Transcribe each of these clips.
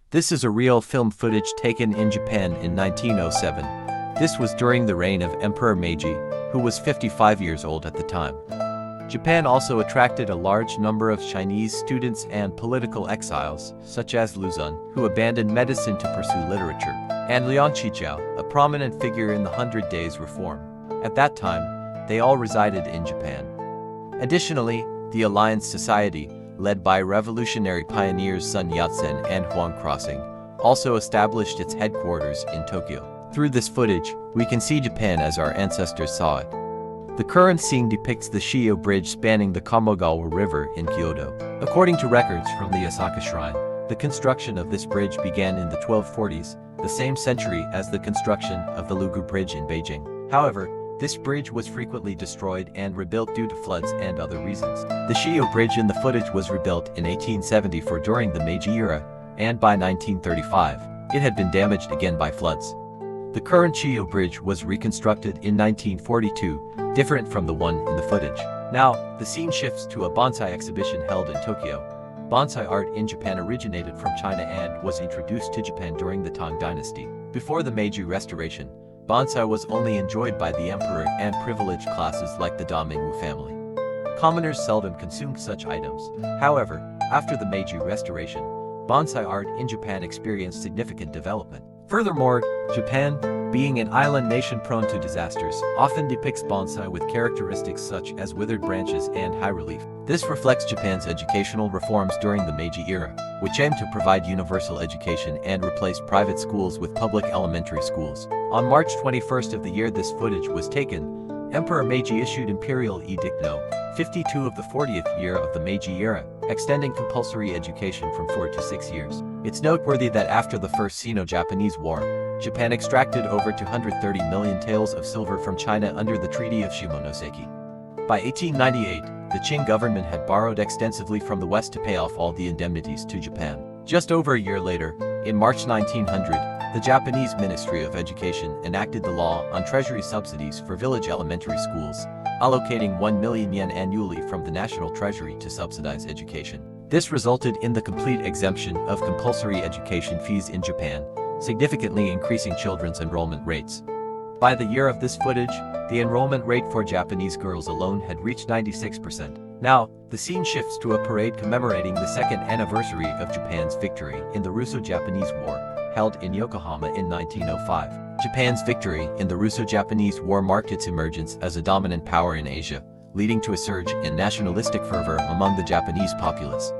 This is a real film footage taken in Japan in 1907. This was during the reign of Emperor Meiji, who was 55 years old at the time. Japan also attracted a large number of Chinese students and political exiles, such as Lu Xun, who abandoned medicine to pursue literature, and Liang Qichao, a prominent figure in the Hundred Days Reform. At that time, they all resided in Japan. Additionally, the Alliance Society, led by revolutionary pioneers Sun Yat-sen and Huang Crossing, also established its headquarters in Tokyo. Through this footage, we can see Japan as our ancestors saw it. The current scene depicts the Shijo Bridge spanning the Kamogawa River in Kyoto. According to records from the Yasaka Shrine, the construction of this bridge began in the 1240s, the same century as the construction of the Lugou Bridge in Beijing. However, this bridge was frequently destroyed and rebuilt due to floods and other reasons. The Shijo Bridge in the footage was rebuilt in 1874 during the Meiji era, and by 1935, it had been damaged again by floods. The current Shijo Bridge was reconstructed in 1942, different from the one in the footage. Now, the scene shifts to a bonsai exhibition held in Tokyo. Bonsai art in Japan originated from China and was introduced to Japan during the Tang Dynasty. Before the Meiji Restoration, bonsai was only enjoyed by the emperor and privileged classes like the daimyo family. Commoners seldom consumed such items. However, after the Meiji Restoration, bonsai art in Japan experienced significant development. Furthermore, Japan, being an island nation prone to disasters, often depicts bonsai with characteristics such as withered branches and high relief. This reflects Japan's educational reforms during the Meiji era, which aimed to provide universal education and replace private schools with public elementary schools. On March 21st of the year this footage was taken, Emperor Meiji issued Imperial Edict No. 52 of the 40th year of the Meiji era, extending compulsory education from 4 to 6 years. It's noteworthy that after the First Sino-Japanese War, Japan extracted over 230 million taels of silver from China under the Treaty of Shimonoseki. By 1898, the Qing government had borrowed extensively from the West to pay off all the indemnities to Japan. Just over a year later, in March 1900, the Japanese Ministry of Education enacted the law on treasury subsidies for village elementary schools, allocating 1 million yen annually from the national treasury to subsidize education. This resulted in the complete exemption of compulsory education fees in Japan, significantly increasing children's enrollment rates. By the year of this footage, the enrollment rate for Japanese girls alone had reached 96%. Now, the scene shifts to a parade commemorating the second anniversary of Japan's victory in the Russo-Japanese War, held in Yokohama in 1905. Japan's victory in the Russo-Japanese War marked its emergence as a dominant power in Asia, leading to a surge in nationalistic fervor among the Japanese populace.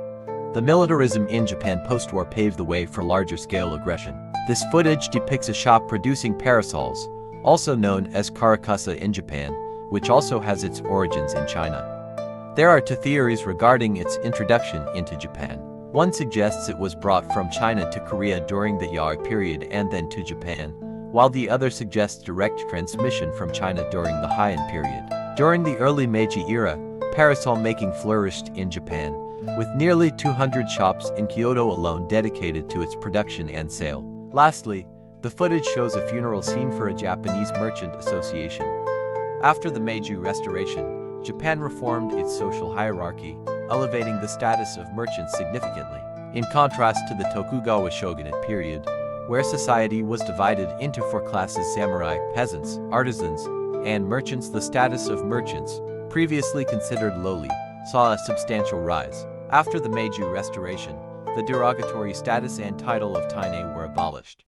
The militarism in Japan post-war paved the way for larger-scale aggression. This footage depicts a shop producing parasols, also known as karakasa in Japan, which also has its origins in China. There are two theories regarding its introduction into Japan. One suggests it was brought from China to Korea during the Yari period and then to Japan, while the other suggests direct transmission from China during the Heian period. During the early Meiji era, parasol making flourished in Japan, with nearly 200 shops in Kyoto alone dedicated to its production and sale. Lastly, the footage shows a funeral scene for a Japanese merchant association. After the Meiji Restoration, Japan reformed its social hierarchy, elevating the status of merchants significantly. In contrast to the Tokugawa shogunate period, where society was divided into four classes: samurai, peasants, artisans, and merchants, the status of merchants, previously considered lowly, saw a substantial rise. After the Meiji Restoration, the derogatory status and title of taine were abolished.